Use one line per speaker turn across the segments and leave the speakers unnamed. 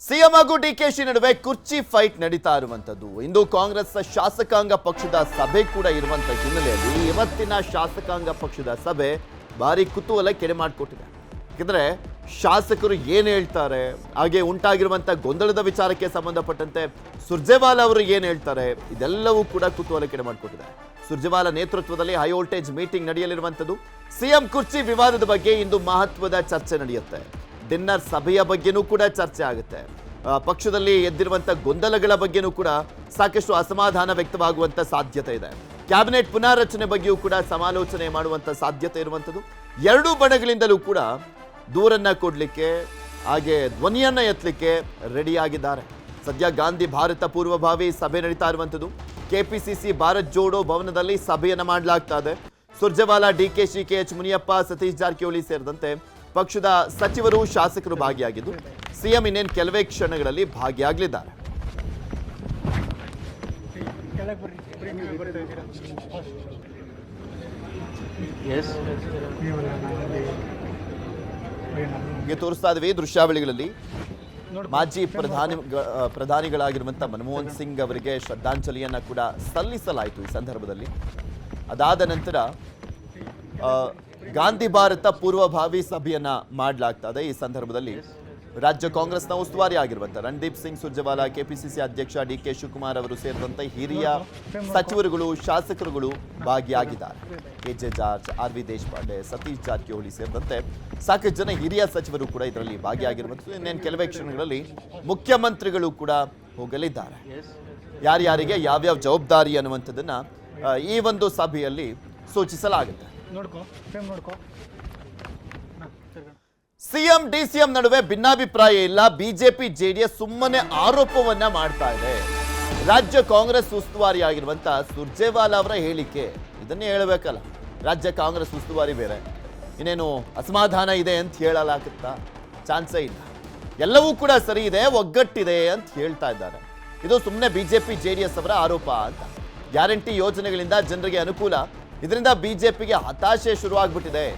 CM ಹಾಗೂ ಡಿಕೆಶಿ ನಡುವೆ ಕುರ್ಚಿ ಫೈಟ್ ನಡೀತಾ ಇರುವಂತದ್ದು. ಇಂದು ಕಾಂಗ್ರೆಸ್ ಶಾಸಕಾಂಗ ಪಕ್ಷದ ಸಭೆ ಕೂಡ ಇರುವಂತ ಹಿನ್ನೆಲೆಯಲ್ಲಿ ಇವತ್ತಿನ ಶಾಸಕಾಂಗ ಪಕ್ಷದ ಸಭೆ ಭಾರಿ ಕುತೂಹಲ ಕೆಡೆ ಮಾಡಿಕೊಟ್ಟಿದೆ. ಯಾಕಂದ್ರೆ ಶಾಸಕರು ಏನು ಹೇಳ್ತಾರೆ, ಹಾಗೆ ಉಂಟಾಗಿರುವಂತ ಗೊಂದಲದ ವಿಚಾರಕ್ಕೆ ಸಂಬಂಧಪಟ್ಟಂತೆ ಸುರ್ಜೇವಾಲಾ ಅವರು ಏನು ಹೇಳ್ತಾರೆ, ಇದೆಲ್ಲವೂ ಕೂಡ ಕುತೂಹಲ ಕೆಡೆ ಮಾಡಿಕೊಟ್ಟಿದೆ. ಸುರ್ಜೇವಾಲಾ ನೇತೃತ್ವದಲ್ಲಿ ಹೈ ವೋಲ್ಟೇಜ್ ಮೀಟಿಂಗ್ ನಡೆಯಲಿರುವಂಥದ್ದು. ಸಿಎಂ ಕುರ್ಚಿ ವಿವಾದದ ಬಗ್ಗೆ ಇಂದು ಮಹತ್ವದ ಚರ್ಚೆ ನಡೆಯುತ್ತೆ. ಡಿನ್ನರ್ ಸಭೆಯ ಬಗ್ಗೆನೂ ಕೂಡ ಚರ್ಚೆ ಆಗುತ್ತೆ. ಪಕ್ಷದಲ್ಲಿ ಎದ್ದಿರುವಂಥ ಗೊಂದಲಗಳ ಬಗ್ಗೆನೂ ಕೂಡ ಸಾಕಷ್ಟು ಅಸಮಾಧಾನ ವ್ಯಕ್ತವಾಗುವಂಥ ಸಾಧ್ಯತೆ ಇದೆ. ಕ್ಯಾಬಿನೆಟ್ ಪುನಾರಚನೆ ಬಗ್ಗೆಯೂ ಕೂಡ ಸಮಾಲೋಚನೆ ಮಾಡುವಂಥ ಸಾಧ್ಯತೆ ಇರುವಂಥದ್ದು. ಎರಡೂ ಬಣಗಳಿಂದಲೂ ಕೂಡ ದೂರನ್ನ ಕೊಡಲಿಕ್ಕೆ ಹಾಗೆ ಧ್ವನಿಯನ್ನ ಎತ್ತಲಿಕ್ಕೆ ರೆಡಿಯಾಗಿದ್ದಾರೆ. ಸದ್ಯ ಗಾಂಧಿ ಭಾರತ ಪೂರ್ವಭಾವಿ ಸಭೆ ನಡೀತಾ ಇರುವಂಥದ್ದು. ಕೆಪಿಸಿಸಿ ಭಾರತ್ ಜೋಡೋ ಭವನದಲ್ಲಿ ಸಭೆಯನ್ನ ಮಾಡಲಾಗ್ತಾ ಇದೆ. ಸುರ್ಜೇವಾಲಾ, ಡಿಕೆಶಿ, ಕೆಎಚ್ ಮುನಿಯಪ್ಪ, ಸತೀಶ್ ಜಾರಕಿಹೊಳಿ ಸೇರಿದಂತೆ ಪಕ್ಷದ ಸಚಿವರು, ಶಾಸಕರು ಭಾಗಿಯಾಗಿದ್ದು ಸಿಎಂ ಇನ್ನೇನು ಕೆಲವೇ ಕ್ಷಣಗಳಲ್ಲಿ ಭಾಗಿಯಾಗಲಿದ್ದಾರೆ. ತೋರಿಸ್ತಾ ಇದ್ವಿ ದೃಶ್ಯಾವಳಿಗಳಲ್ಲಿ ಮಾಜಿ ಪ್ರಧಾನಿಗಳಾಗಿರುವಂತಹ ಮನಮೋಹನ್ ಸಿಂಗ್ ಅವರಿಗೆ ಶ್ರದ್ಧಾಂಜಲಿಯನ್ನ ಕೂಡ ಸಲ್ಲಿಸಲಾಯಿತು. ಈ ಸಂದರ್ಭದಲ್ಲಿ ಅದಾದ ನಂತರ ಗಾಂಧಿ ಭಾರತ ಪೂರ್ವಭಾವಿ ಸಭೆಯನ್ನ ಮಾಡಲಾಗ್ತಾ ಇದೆ. ಈ ಸಂದರ್ಭದಲ್ಲಿ ರಾಜ್ಯ ಕಾಂಗ್ರೆಸ್ನ ಉಸ್ತುವಾರಿ ಆಗಿರುವಂತಹ ರಣದೀಪ್ ಸಿಂಗ್ ಸುರ್ಜೇವಾಲಾ, ಕೆಪಿಸಿಸಿ ಅಧ್ಯಕ್ಷ ಡಿಕೆ ಶಿವಕುಮಾರ್ ಅವರು ಸೇರಿದಂತೆ ಹಿರಿಯ ಸಚಿವರುಗಳು, ಶಾಸಕರುಗಳು ಭಾಗಿಯಾಗಿದ್ದಾರೆ. KJ George, RV. ದೇಶಪಾಂಡೆ, ಸತೀಶ್ ಜಾರಕಿಹೊಳಿ ಸೇರಿದಂತೆ ಸಾಕಷ್ಟು ಜನ ಹಿರಿಯ ಸಚಿವರು ಕೂಡ ಇದರಲ್ಲಿ ಭಾಗಿಯಾಗಿರುವಂಥದ್ದು. ಇನ್ನೇನು ಕೆಲವೇ ಕ್ಷಣಗಳಲ್ಲಿ ಮುಖ್ಯಮಂತ್ರಿಗಳು ಕೂಡ ಹೋಗಲಿದ್ದಾರೆ. ಯಾರ್ಯಾರಿಗೆ ಯಾವ್ಯಾವ ಜವಾಬ್ದಾರಿ ಅನ್ನುವಂಥದ್ದನ್ನ ಈ ಒಂದು ಸಭೆಯಲ್ಲಿ ಸೂಚಿಸಲಾಗುತ್ತೆ. ಸಿಎಂ ಡಿಸಿಎಂ ನಡುವೆ ಭಿನ್ನಾಭಿಪ್ರಾಯ ಇಲ್ಲ. ಬಿಜೆಪಿ ಜೆಡಿಎಸ್ ಸುಮ್ಮನೆ ಆರೋಪವನ್ನ ಮಾಡ್ತಾ ಇದೆ. ರಾಜ್ಯ ಕಾಂಗ್ರೆಸ್ ಉಸ್ತುವಾರಿ ಆಗಿರುವಂತಹ ಸುರ್ಜೇವಾಲಾ ಅವರ ಹೇಳಿಕೆ ಇದನ್ನೇ ಹೇಳಬೇಕಲ್ಲ. ರಾಜ್ಯ ಕಾಂಗ್ರೆಸ್ ಉಸ್ತುವಾರಿ ಬೇರೆ, ಇನ್ನೇನು ಅಸಮಾಧಾನ ಇದೆ ಅಂತ ಹೇಳಲಾಗುತ್ತಾ? ಚಾನ್ಸೇ ಇಲ್ಲ. ಎಲ್ಲವೂ ಕೂಡ ಸರಿ ಇದೆ, ಒಗ್ಗಟ್ಟಿದೆ ಅಂತ ಹೇಳ್ತಾ ಇದ್ದಾರೆ. ಇದು ಸುಮ್ಮನೆ ಬಿಜೆಪಿ ಜೆಡಿಎಸ್ ಅವರ ಆರೋಪ ಅಂತ. ಗ್ಯಾರಂಟಿ ಯೋಜನೆಗಳಿಂದ ಜನರಿಗೆ ಅನುಕೂಲ, ಇದರಿಂದ ಬಿಜೆಪಿಗೆ ಹತಾಶೆ ಶುರುವಾಗ್ಬಿಟ್ಟಿದೆ.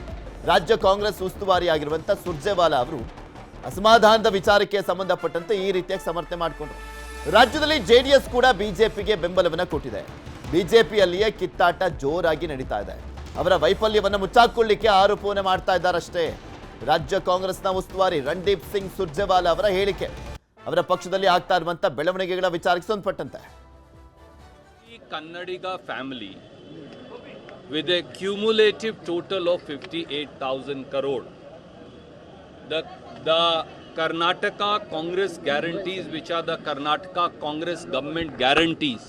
ರಾಜ್ಯ ಕಾಂಗ್ರೆಸ್ ಉಸ್ತುವಾರಿ ಆಗಿರುವಂಥ ಸುರ್ಜೇವಾಲಾ ಅವರು ಅಸಮಾಧಾನದ ವಿಚಾರಕ್ಕೆ ಸಂಬಂಧಪಟ್ಟಂತೆ ಈ ರೀತಿಯಾಗಿ ಸಮರ್ಥನೆ ಮಾಡಿಕೊಂಡ್ರು. ರಾಜ್ಯದಲ್ಲಿ ಜೆಡಿಎಸ್ ಕೂಡ ಬಿಜೆಪಿಗೆ ಬೆಂಬಲವನ್ನು ಕೊಟ್ಟಿದೆ. ಬಿಜೆಪಿಯಲ್ಲಿಯೇ ಕಿತ್ತಾಟ ಜೋರಾಗಿ ನಡೀತಾ ಇದೆ. ಅವರ ವೈಫಲ್ಯವನ್ನು ಮುಚ್ಚಾಕೊಳ್ಳಿಕ್ಕೆ ಆರೋಪವನ್ನು ಮಾಡ್ತಾ ಇದ್ದಾರಷ್ಟೇ. ರಾಜ್ಯ ಕಾಂಗ್ರೆಸ್ನ ಉಸ್ತುವಾರಿ ರಣದೀಪ್ ಸಿಂಗ್ ಸುರ್ಜೇವಾಲಾ ಅವರ ಹೇಳಿಕೆ ಅವರ ಪಕ್ಷದಲ್ಲಿ ಆಗ್ತಾ ಇರುವಂಥ ಬೆಳವಣಿಗೆಗಳ ವಿಚಾರಕ್ಕೆ ಸಂಬಂಧಪಟ್ಟಂತೆ.
Kannadiga family with a cumulative total of 58,000 crore. The Karnataka Congress guarantees, which are the Karnataka Congress government guarantees,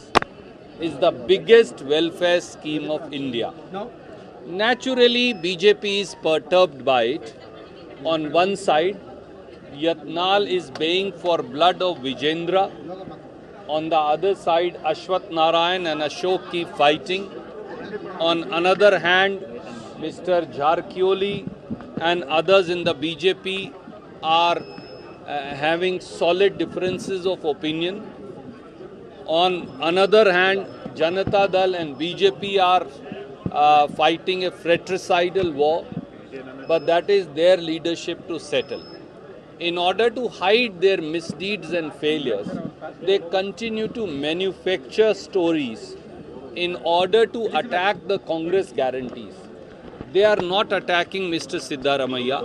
is the biggest welfare scheme of India. Naturally, BJP is perturbed by it. On one side, Yatnal is baying for blood of Vijendra. On the other side, Ashwath Narayan and Ashok keep fighting. On another hand, Mr. Jarkioli and others in the BJP are having solid differences of opinion. On another hand, Janata Dal and BJP are fighting a fratricidal war, but that is their leadership to settle. In order to hide their misdeeds and failures, they continue to manufacture stories in order to attack the Congress guarantees. They are not attacking Mr. Siddaramaiah.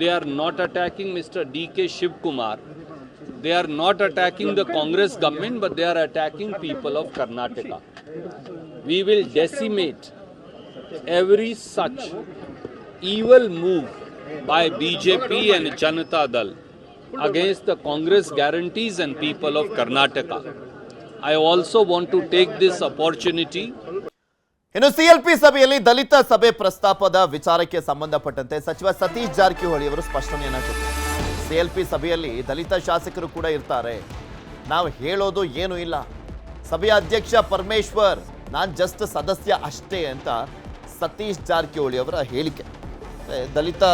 They are not attacking Mr. D.K. Shivkumar. They are not attacking the Congress government, but they are attacking people of Karnataka. We will decimate every such evil move by BJP and Janata Dal against the Congress guarantees and people of Karnataka. I also want to take this opportunity.
ಇನ್ನು CLP ಸಭೆಯಲ್ಲಿ ದಲಿತ ಸಭೆ ಪ್ರಸ್ತಾಪದ ವಿಚಾರಕ್ಕೆ ಸಂಬಂಧಪಟ್ಟಂತೆ ಸಚಿವ ಸತೀಶ್ ಜಾರಕಿಹೊಳಿ ಅವರು ಸ್ಪಷ್ಟನೆಯನ್ನ ಕೊಟ್ಟರು. CLP ಸಭೆಯಲ್ಲಿ ದಲಿತ ಶಾಸಕರು ಕೂಡ ಇರ್ತಾರೆ, ನಾವು ಹೇಳೋದು ಏನೂ ಇಲ್ಲ. ಸಭೆಯ ಅಧ್ಯಕ್ಷ ಪರಮೇಶ್ವರ್, ನಾನು ಜಸ್ಟ್ ಸದಸ್ಯ ಅಷ್ಟೇ ಅಂತ ಸತೀಶ್ ಜಾರಕಿಹೊಳಿ ಅವರ ಹೇಳಿಕೆ. ದಲಿತ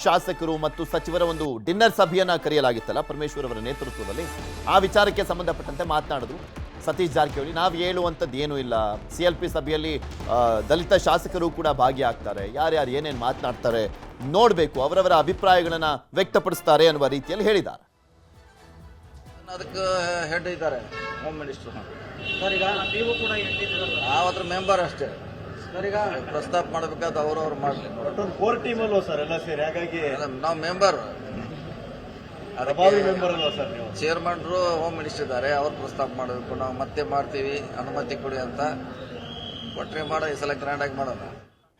ಶಾಸಕರು ಮತ್ತು ಸಚಿವರ ಒಂದು ಡಿನ್ನರ್ ಸಭೆಯನ್ನ ಕರೆಯಲಾಗಿತ್ತಲ್ಲ ಪರಮೇಶ್ವರ್ ಅವರ ನೇತೃತ್ವದಲ್ಲಿ, ಆ ವಿಚಾರಕ್ಕೆ ಸಂಬಂಧಪಟ್ಟಂತೆ ಮಾತನಾಡಿದ್ರು ಸತೀಶ್ ಜಾರಕಿಹೊಳಿ. ನಾವು ಹೇಳುವಂಥದ್ದು ಏನೂ ಇಲ್ಲ, ಸಿಎಲ್ಪಿ ಸಭೆಯಲ್ಲಿ ದಲಿತ ಶಾಸಕರು ಕೂಡ ಭಾಗಿಯಾಗ್ತಾರೆ, ಯಾರ್ಯಾರು ಏನೇನು ಮಾತನಾಡ್ತಾರೆ ನೋಡಬೇಕು, ಅವರವರ ಅಭಿಪ್ರಾಯಗಳನ್ನು ವ್ಯಕ್ತಪಡಿಸ್ತಾರೆ ಅನ್ನುವ ರೀತಿಯಲ್ಲಿ ಹೇಳಿದ್ದಾರೆ.
ಅದಕ್ಕೆ ಹೆಡ್ ಇದ್ದಾರೆ ಹೋಮ್ ಮಿನಿಸ್ಟರ್.
ಸರ್ ಈಗ ನೀವು ಕೂಡ
ನಾವು ಅದ್ರ ಮೆಂಬರ್ ಅಷ್ಟೇ. ಸರ್ ಈಗ ಪ್ರಸ್ತಾಪ ಮಾಡಬೇಕಾದ ಅವ್ರವ್ರು ಮಾಡಲಿ.
ಕೋರ್ ಟೀಮ್ ಅಲ್ವಾ ಸರ್ ಎಲ್ಲ ಸೇರಿ, ಹಾಗಾಗಿ
ನಾವು ಮೆಂಬರ್
ಮೆಂಬರ್ ಅಲ್ವಾ ಸರ್ ನೀವು?
ಚೇರ್ಮನ್ರು ಹೋಮ್ ಮಿನಿಸ್ಟರ್ ಇದ್ದಾರೆ, ಅವ್ರು ಪ್ರಸ್ತಾಪ ಮಾಡಬೇಕು. ನಾವು ಮತ್ತೆ ಮಾಡ್ತೀವಿ, ಅನುಮತಿ ಕೊಡಿ ಅಂತ ಕೊಟ್ರೆ ಮಾಡೋ. ಈ ಸಲ ಗ್ರ್ಯಾಂಡ್ ಆಗಿ ಮಾಡೋಣ.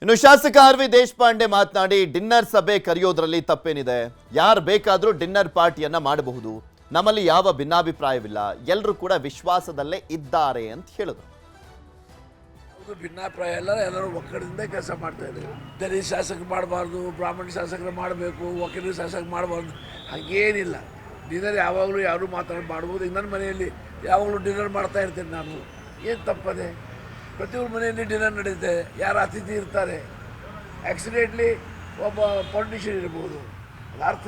ಇನ್ನು ಶಾಸಕ ಆರ್ ವಿ ದೇಶಪಾಂಡೆ ಮಾತನಾಡಿ, ಡಿನ್ನರ್ ಸಭೆ ಕರೆಯೋದ್ರಲ್ಲಿ ತಪ್ಪೇನಿದೆ, ಯಾರು ಬೇಕಾದರೂ ಡಿನ್ನರ್ ಪಾರ್ಟಿಯನ್ನ ಮಾಡಬಹುದು, ನಮ್ಮಲ್ಲಿ ಯಾವ ಭಿನ್ನಾಭಿಪ್ರಾಯವಿಲ್ಲ, ಎಲ್ಲರೂ ಕೂಡ ವಿಶ್ವಾಸದಲ್ಲೇ ಇದ್ದಾರೆ ಅಂತ ಹೇಳಿದ್ರು.
ಭಿನ್ನಾಭಿಪ್ರಾಯ ಎಲ್ಲ ಎಲ್ಲರೂ ಒಕ್ಕಡದಿಂದ ಕೆಲಸ ಮಾಡ್ತಾ ಇದ್ದಾರೆ. ದಲಿತ ಶಾಸಕರು ಮಾಡಬಾರ್ದು, ಬ್ರಾಹ್ಮಣ ಶಾಸಕರು ಮಾಡಬೇಕು, ವಕೀಲರು ಶಾಸಕರು ಮಾಡಬಾರ್ದು, ಹಾಗೇನಿಲ್ಲ. ಡಿನ್ನರ್ ಯಾವಾಗಲೂ ಯಾರು ಮಾತಾಡಿ ಮಾಡ್ಬೋದು. ಈಗ ನನ್ನ ಮನೆಯಲ್ಲಿ ಯಾವಾಗಲೂ ಡಿನ್ನರ್ ಮಾಡ್ತಾ ಇರ್ತೇನೆ ನಾನು. ಏನು ತಪ್ಪದೆ? ಪ್ರತಿಯೊಬ್ಬರ ಮನೆಯಲ್ಲಿ ಡಿನ್ನರ್ ನಡೆಯುತ್ತೆ. ಯಾರು ಅತಿಥಿ ಇರ್ತಾರೆ, ಆಕ್ಸಿಡೆಂಟ್ಲಿ ಒಬ್ಬ ಪೊಲಿಟಿಷಿಯನ್ ಇರ್ಬೋದು. ಅರ್ಥ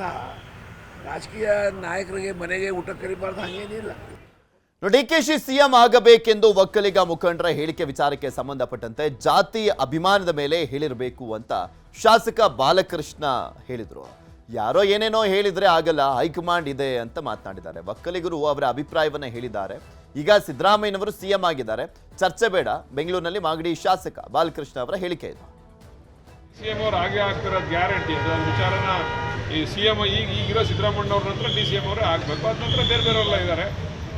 ರಾಜಕೀಯ ನಾಯಕರಿಗೆ ಮನೆಗೆ ಊಟ ಕರಿಬಾರ್ದು, ಹಾಗೇನಿಲ್ಲ.
ಡಿಕೆಶಿ ಸಿಎಂ ಆಗಬೇಕೆಂದು ಒಕ್ಕಲಿಗ ಮುಖಂಡರ ಹೇಳಿಕೆ ವಿಚಾರಕ್ಕೆ ಸಂಬಂಧಪಟ್ಟಂತೆ ಜಾತಿ ಅಭಿಮಾನದ ಮೇಲೆ ಹೇಳಿರಬೇಕು ಅಂತ ಶಾಸಕ ಬಾಲಕೃಷ್ಣ ಹೇಳಿದ್ರು. ಯಾರೋ ಏನೇನೋ ಹೇಳಿದ್ರೆ ಆಗಲ್ಲ, ಹೈಕಮಾಂಡ್ ಇದೆ ಅಂತ ಮಾತನಾಡಿದ್ದಾರೆ. ಒಕ್ಕಲಿಗರು ಅವರ ಅಭಿಪ್ರಾಯವನ್ನ ಹೇಳಿದ್ದಾರೆ. ಈಗ ಸಿದ್ದರಾಮಯ್ಯನವರು ಸಿಎಂ ಆಗಿದ್ದಾರೆ, ಚರ್ಚೆ ಬೇಡ. ಬೆಂಗಳೂರಿನಲ್ಲಿ ಮಾಗಡಿ ಶಾಸಕ ಬಾಲಕೃಷ್ಣ ಅವರ ಹೇಳಿಕೆ ಇದು.
ಸಿಎಂ ಅವ್ರು ಹಾಗೆ ಆಗ್ತಿರೋದು ಗ್ಯಾರಂಟಿ. ಅದು ವಿಚಾರನ ಈ ಸಿಎಂ ಈಗಿರೋ ಸಿದ್ದರಾಮಯ್ಯವ್ರ ನಂತರ ಡಿ ಸಿ ಎಂ ಅವರೇ ಆಗಬೇಕು. ಅದ ನಂತರ ಬೇರೆ ಬೇರೆಯವರೆಲ್ಲ ಇದ್ದಾರೆ.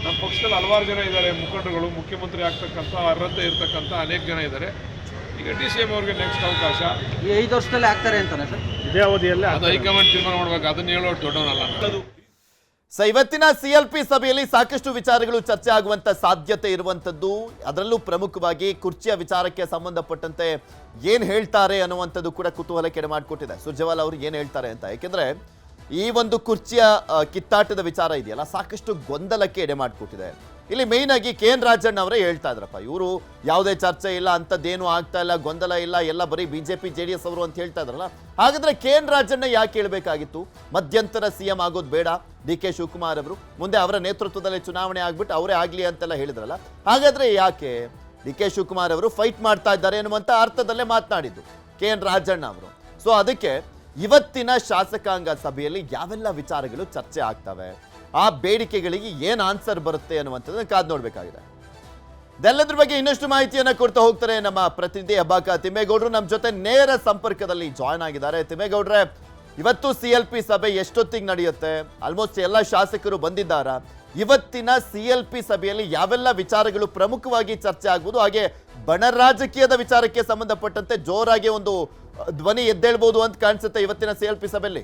ನಮ್ಮ ಪಕ್ಷದಲ್ಲಿ ಹಲವಾರು ಜನ ಇದ್ದಾರೆ ಮುಖಂಡರುಗಳು, ಮುಖ್ಯಮಂತ್ರಿ ಆಗ್ತಕ್ಕಂಥ ಅರ್ಹತೆ ಇರ್ತಕ್ಕಂಥ ಅನೇಕ ಜನ ಇದ್ದಾರೆ. ಈಗ ಡಿ ಸಿ ಎಂ ಅವ್ರಿಗೆ ನೆಕ್ಸ್ಟ್ ಅವಕಾಶ
ಈ 5 ವರ್ಷದಲ್ಲಿ ಆಗ್ತಾರೆ ಅಂತಾನೆ ಸರ್?
ಇದೇ ಅವಧಿಯಲ್ಲಿ
ಅದು ಹೈಕಮಾಂಡ್ ತೀರ್ಮಾನ ಮಾಡಬೇಕು. ಅದನ್ನ ಹೇಳೋದು ದೊಡ್ಡವನಲ್ಲ.
ಇವತ್ತಿನ ಸಿಎಲ್ಪಿ ಸಭೆಯಲ್ಲಿ ಸಾಕಷ್ಟು ವಿಚಾರಗಳು ಚರ್ಚೆ ಆಗುವಂತ ಸಾಧ್ಯತೆ ಇರುವಂತದ್ದು. ಅದರಲ್ಲೂ ಪ್ರಮುಖವಾಗಿ ಕುರ್ಚಿಯ ವಿಚಾರಕ್ಕೆ ಸಂಬಂಧಪಟ್ಟಂತೆ ಏನ್ ಹೇಳ್ತಾರೆ ಅನ್ನುವಂಥದ್ದು ಕೂಡ ಕುತೂಹಲ ಕೆಡೆ ಮಾಡಿಕೊಟ್ಟಿದೆ. ಸುರ್ಜೇವಾಲಾ ಅವರು ಏನ್ ಹೇಳ್ತಾರೆ ಅಂತ. ಯಾಕೆಂದ್ರೆ ಈ ಒಂದು ಕುರ್ಚಿಯ ಕಿತ್ತಾಟದ ವಿಚಾರ ಇದೆಯಲ್ಲ, ಸಾಕಷ್ಟು ಗೊಂದಲಕ್ಕೆ ಎಡೆ ಮಾಡಿಕೊಟ್ಟಿದೆ. ಇಲ್ಲಿ ಮೇಯ್ನ್ ಆಗಿ KN ರಾಜಣ್ಣ ಅವರೇ ಹೇಳ್ತಾ ಇದ್ರಪ್ಪ, ಇವರು ಯಾವುದೇ ಚರ್ಚೆ ಇಲ್ಲ, ಅಂಥದ್ದೇನು ಆಗ್ತಾ ಇಲ್ಲ, ಗೊಂದಲ ಇಲ್ಲ, ಎಲ್ಲ ಬರೀ ಬಿಜೆಪಿ JDS ಅವರು ಅಂತ ಹೇಳ್ತಾ ಇದ್ರಲ್ಲ. ಹಾಗಾದ್ರೆ KN ರಾಜಣ್ಣ ಯಾಕೆ ಹೇಳ್ಬೇಕಾಗಿತ್ತು? ಮಧ್ಯಂತರ ಸಿಎಂ ಆಗೋದು ಬೇಡ, DK ಶಿವಕುಮಾರ್ ಅವರು ಮುಂದೆ ಅವರ ನೇತೃತ್ವದಲ್ಲಿ ಚುನಾವಣೆ ಆಗ್ಬಿಟ್ಟು ಅವರೇ ಆಗ್ಲಿ ಅಂತೆಲ್ಲ ಹೇಳಿದ್ರಲ್ಲ. ಹಾಗಾದ್ರೆ ಯಾಕೆ DK ಶಿವಕುಮಾರ್ ಅವರು ಫೈಟ್ ಮಾಡ್ತಾ ಇದ್ದಾರೆ ಅನ್ನುವಂಥ ಅರ್ಥದಲ್ಲೇ ಮಾತನಾಡಿದ್ದು KN ರಾಜಣ್ಣ ಅವರು. ಸೊ ಅದಕ್ಕೆ ಇವತ್ತಿನ ಶಾಸಕಾಂಗ ಸಭೆಯಲ್ಲಿ ಯಾವೆಲ್ಲ ವಿಚಾರಗಳು ಚರ್ಚೆ ಆಗ್ತವೆ, ಆ ಬೇಡಿಕೆಗಳಿಗೆ ಏನು ಆನ್ಸರ್ ಬರುತ್ತೆ ಅನ್ನುವಂಥದ್ದನ್ನು ಕಾದು ನೋಡಬೇಕಾಗಿದೆ. ಇದೆಲ್ಲದ್ರ ಬಗ್ಗೆ ಇನ್ನಷ್ಟು ಮಾಹಿತಿಯನ್ನು ಕೊಡ್ತಾ ಹೋಗ್ತಾರೆ ನಮ್ಮ ಪ್ರತಿನಿಧಿ ಅಬ್ಬಾಕ ತಿಮ್ಮೇಗೌಡರು. ನಮ್ಮ ಜೊತೆ ನೇರ ಸಂಪರ್ಕದಲ್ಲಿ ಜಾಯ್ನ್ ಆಗಿದ್ದಾರೆ. ತಿಮ್ಮೇಗೌಡ್ರೆ, ಇವತ್ತು CLP ಸಭೆ ಎಷ್ಟೊತ್ತಿಗೆ ನಡೆಯುತ್ತೆ? ಆಲ್ಮೋಸ್ಟ್ ಎಲ್ಲ ಶಾಸಕರು ಬಂದಿದ್ದಾರಾ? ಇವತ್ತಿನ CLP ಸಭೆಯಲ್ಲಿ ಯಾವೆಲ್ಲ ವಿಚಾರಗಳು ಪ್ರಮುಖವಾಗಿ ಚರ್ಚೆ ಆಗ್ಬೋದು? ಹಾಗೆ ಬಣ ರಾಜಕೀಯದ ವಿಚಾರಕ್ಕೆ ಸಂಬಂಧಪಟ್ಟಂತೆ ಜೋರಾಗಿ ಒಂದು ಧ್ವನಿ ಎದ್ದೇಳ್ಬೋದು ಅಂತ ಕಾಣಿಸುತ್ತೆ ಇವತ್ತಿನ CLP ಸಭೆಯಲ್ಲಿ.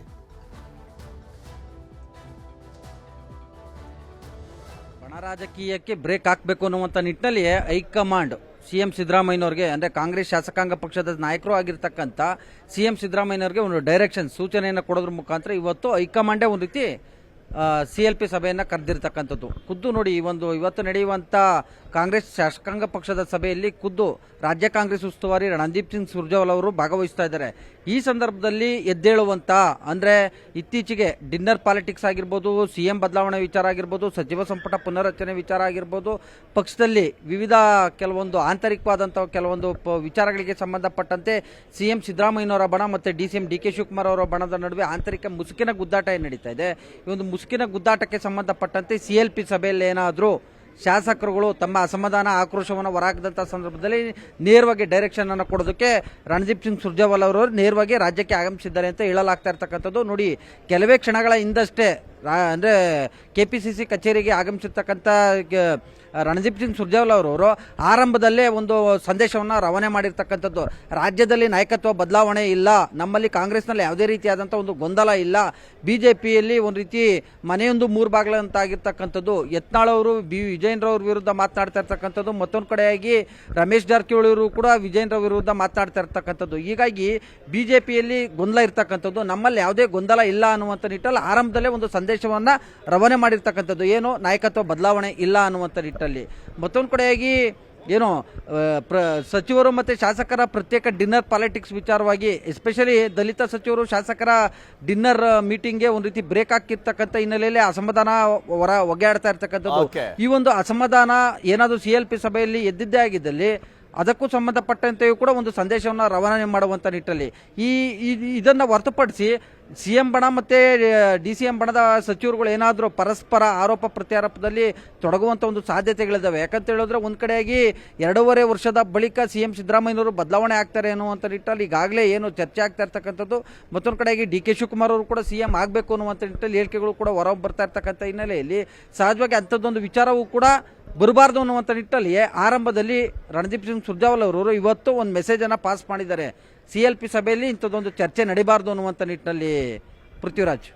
ಬಣ ರಾಜಕೀಯಕ್ಕೆ ಬ್ರೇಕ್ ಹಾಕಬೇಕು ಅನ್ನುವಂಥ ನಿಟ್ಟಿನಲ್ಲಿ ಹೈಕಮಾಂಡ್ CM ಸಿದ್ದರಾಮಯ್ಯನವ್ರಿಗೆ, ಅಂದರೆ ಕಾಂಗ್ರೆಸ್ ಶಾಸಕಾಂಗ ಪಕ್ಷದ ನಾಯಕರು ಆಗಿರ್ತಕ್ಕಂಥ CM ಸಿದ್ದರಾಮಯ್ಯನವ್ರಿಗೆ ಒಂದು ಡೈರೆಕ್ಷನ್ ಸೂಚನೆಯನ್ನು ಕೊಡೋದ್ರ ಮುಖಾಂತರ ಇವತ್ತು ಹೈಕಮಾಂಡೇ ಒಂದು ರೀತಿ CLP ಸಭೆಯನ್ನು ಕರೆದಿರ್ತಕ್ಕಂಥದ್ದು. ಖುದ್ದು ನೋಡಿ, ಇವತ್ತು ನಡೆಯುವಂಥ ಕಾಂಗ್ರೆಸ್ ಶಾಸಕಾಂಗ ಪಕ್ಷದ ಸಭೆಯಲ್ಲಿ ಖುದ್ದು ರಾಜ್ಯ ಕಾಂಗ್ರೆಸ್ ಉಸ್ತುವಾರಿ ರಣದೀಪ್ ಸಿಂಗ್ ಸುರ್ಜೇವಾಲಾ ಅವರು ಭಾಗವಹಿಸ್ತಾ ಇದ್ದಾರೆ. ಈ ಸಂದರ್ಭದಲ್ಲಿ ಎದ್ದೇಳುವಂಥ, ಅಂದರೆ ಇತ್ತೀಚೆಗೆ ಡಿನ್ನರ್ ಪಾಲಿಟಿಕ್ಸ್ ಆಗಿರ್ಬೋದು, CM ಬದಲಾವಣೆ ವಿಚಾರ ಆಗಿರ್ಬೋದು, ಸಚಿವ ಸಂಪುಟ ಪುನರ್ರಚನೆ ವಿಚಾರ ಆಗಿರ್ಬೋದು, ಪಕ್ಷದಲ್ಲಿ ವಿವಿಧ ಕೆಲವೊಂದು ಆಂತರಿಕವಾದಂಥ ಕೆಲವೊಂದು ವಿಚಾರಗಳಿಗೆ ಸಂಬಂಧಪಟ್ಟಂತೆ CM ಸಿದ್ದರಾಮಯ್ಯನವರ ಬಣ ಮತ್ತು DCM DK ಶಿವಕುಮಾರ್ ಅವರ ಬಣದ ನಡುವೆ ಆಂತರಿಕ ಮುಸುಕಿನ ಗುದ್ದಾಟ ಏನು ನಡೀತಾ ಇದೆ. ಈ ಒಂದು ಮುಸುಕಿನ ಗುದ್ದಾಟಕ್ಕೆ ಸಂಬಂಧಪಟ್ಟಂತೆ CLP ಸಭೆಯಲ್ಲಿ ಏನಾದರೂ ಶಾಸಕರುಗಳು ತಮ್ಮ ಅಸಮಾಧಾನ ಆಕ್ರೋಶವನ್ನು ಹೊರಹಾಕಿದಂಥ ಸಂದರ್ಭದಲ್ಲಿ ನೇರವಾಗಿ ಡೈರೆಕ್ಷನ್ ಅನ್ನು ಕೊಡೋದಕ್ಕೆ ರಣದೀಪ್ ಸಿಂಗ್ ಸುರ್ಜೇವಾಲಾ ಅವರು ನೇರವಾಗಿ ರಾಜ್ಯಕ್ಕೆ ಆಗಮಿಸಿದ್ದಾರೆ ಅಂತ ಹೇಳಲಾಗ್ತಾ ಇರ್ತಕ್ಕಂಥದ್ದು. ನೋಡಿ, ಕೆಲವೇ ಕ್ಷಣಗಳ ಹಿಂದಷ್ಟೇ ಅಂದರೆ KPCC ಕಚೇರಿಗೆ ಆಗಮಿಸಿರ್ತಕ್ಕಂಥ ರಣದೀಪ್ ಸಿಂಗ್ ಸುರ್ಜೇವಾಲಾ ಅವರು ಆರಂಭದಲ್ಲೇ ಒಂದು ಸಂದೇಶವನ್ನು ರವಾನೆ ಮಾಡಿರ್ತಕ್ಕಂಥದ್ದು. ರಾಜ್ಯದಲ್ಲಿ ನಾಯಕತ್ವ ಬದಲಾವಣೆ ಇಲ್ಲ, ನಮ್ಮಲ್ಲಿ ಕಾಂಗ್ರೆಸ್ನಲ್ಲಿ ಯಾವುದೇ ರೀತಿಯಾದಂಥ ಒಂದು ಗೊಂದಲ ಇಲ್ಲ, BJPಯಲ್ಲಿ ಒಂದು ರೀತಿ ಮನೆಯೊಂದು ಮೂರು ಬಾಗಿಲಂತಾಗಿರ್ತಕ್ಕಂಥದ್ದು. ಯತ್ನಾಳ್ ಅವರು ವಿಜಯೇಂದ್ರ ವಿರುದ್ಧ ಮಾತನಾಡ್ತಾ ಇರ್ತಕ್ಕಂಥದ್ದು, ಮತ್ತೊಂದು ಕಡೆಯಾಗಿ ರಮೇಶ್ ಜಾರಕಿಹೊಳಿ ಅವರು ಕೂಡ ವಿಜಯೇಂದ್ರ ವಿರುದ್ಧ ಮಾತನಾಡ್ತಾ ಇರ್ತಕ್ಕಂಥದ್ದು. ಹೀಗಾಗಿ BJPಯಲ್ಲಿ ಗೊಂದಲ ಇರ್ತಕ್ಕಂಥದ್ದು, ನಮ್ಮಲ್ಲಿ ಯಾವುದೇ ಗೊಂದಲ ಇಲ್ಲ ಅನ್ನುವಂಥ ನಿಟ್ಟಲ್ಲಿ ಆರಂಭದಲ್ಲೇ ಒಂದು ಸಂದೇಶವನ್ನು ರವಾನೆ ಮಾಡಿರ್ತಕ್ಕಂಥದ್ದು. ಏನು, ನಾಯಕತ್ವ ಬದಲಾವಣೆ ಇಲ್ಲ ಅನ್ನುವಂಥ ನಿಟ್ಟಲ್ಲಿ. ಮತ್ತೊಂದು ಕಡೆಯಾಗಿ ಏನು ಸಚಿವರು ಮತ್ತು ಶಾಸಕರ ಪ್ರತ್ಯೇಕ ಡಿನ್ನರ್ ಪಾಲಿಟಿಕ್ಸ್ ವಿಚಾರವಾಗಿ, ಎಸ್ಪೆಷಲಿ ದಲಿತ ಸಚಿವರು ಶಾಸಕರ ಡಿನ್ನರ್ ಮೀಟಿಂಗ್ಗೆ ಒಂದು ರೀತಿ ಬ್ರೇಕ್ ಹಾಕಿರ್ತಕ್ಕಂಥ ಹಿನ್ನೆಲೆಯಲ್ಲಿ ಅಸಮಾಧಾನ ಒಗ್ಗಾಡ್ತಾ ಇರ್ತಕ್ಕಂಥದ್ದು. ಈ ಒಂದು ಅಸಮಾಧಾನ ಏನಾದರೂ CLP ಸಭೆಯಲ್ಲಿ ಎದ್ದಿದ್ದೇ ಆಗಿದ್ದಲ್ಲಿ ಅದಕ್ಕೂ ಸಂಬಂಧಪಟ್ಟಂತೆಯೂ ಕೂಡ ಒಂದು ಸಂದೇಶವನ್ನು ರವಾನೆ ಮಾಡುವಂಥ ನಿಟ್ಟಲ್ಲಿ ಇದನ್ನು ಹೊರತುಪಡಿಸಿ CM ಬಣ ಮತ್ತು DCM ಬಣದ ಸಚಿವರುಗಳು ಏನಾದರೂ ಪರಸ್ಪರ ಆರೋಪ ಪ್ರತ್ಯಾರೋಪದಲ್ಲಿ ತೊಡಗುವಂಥ ಒಂದು ಸಾಧ್ಯತೆಗಳಿದ್ದಾವೆ. ಯಾಕಂತ ಹೇಳಿದ್ರೆ ಒಂದು ಕಡೆಯಾಗಿ 2.5 ವರ್ಷದ ಬಳಿಕ CM ಸಿದ್ದರಾಮಯ್ಯನವರು ಬದಲಾವಣೆ ಆಗ್ತಾರೆ ಅನ್ನುವಂಥ ನಿಟ್ಟಲ್ಲಿ ಈಗಾಗಲೇ ಏನು ಚರ್ಚೆ ಆಗ್ತಾ ಇರ್ತಕ್ಕಂಥದ್ದು. ಮತ್ತೊಂದು ಕಡೆಯಾಗಿ DK ಶಿವಕುಮಾರ್ ಅವರು ಕೂಡ CM ಆಗಬೇಕು ಅನ್ನುವಂಥ ನಿಟ್ಟಲ್ಲಿ ಹೇಳಿಕೆಗಳು ಕೂಡ ಹೊರ ಬರ್ತಾ ಇರ್ತಕ್ಕಂಥ ಹಿನ್ನೆಲೆಯಲ್ಲಿ ಸಹಜವಾಗಿ ಅಂಥದ್ದೊಂದು ವಿಚಾರವೂ ಕೂಡ ಬರಬಾರ್ದು ಅನ್ನುವಂಥ ನಿಟ್ಟಲ್ಲಿ ಆರಂಭದಲ್ಲಿ ರಣದೀಪ್ ಸಿಂಗ್ ಸುರ್ಜೇವಾಲಾ ಅವರು ಇವತ್ತು ಒಂದು ಮೆಸೇಜನ್ನು ಪಾಸ್ ಮಾಡಿದ್ದಾರೆ. CLP ಸಭೆಯಲ್ಲಿ ಇಂಥದ್ದೊಂದು ಚರ್ಚೆ ನಡೀಬಾರ್ದು ಅನ್ನುವಂಥ ನಿಟ್ಟಿನಲ್ಲಿ. ಪೃಥ್ವಿರಾಜ್.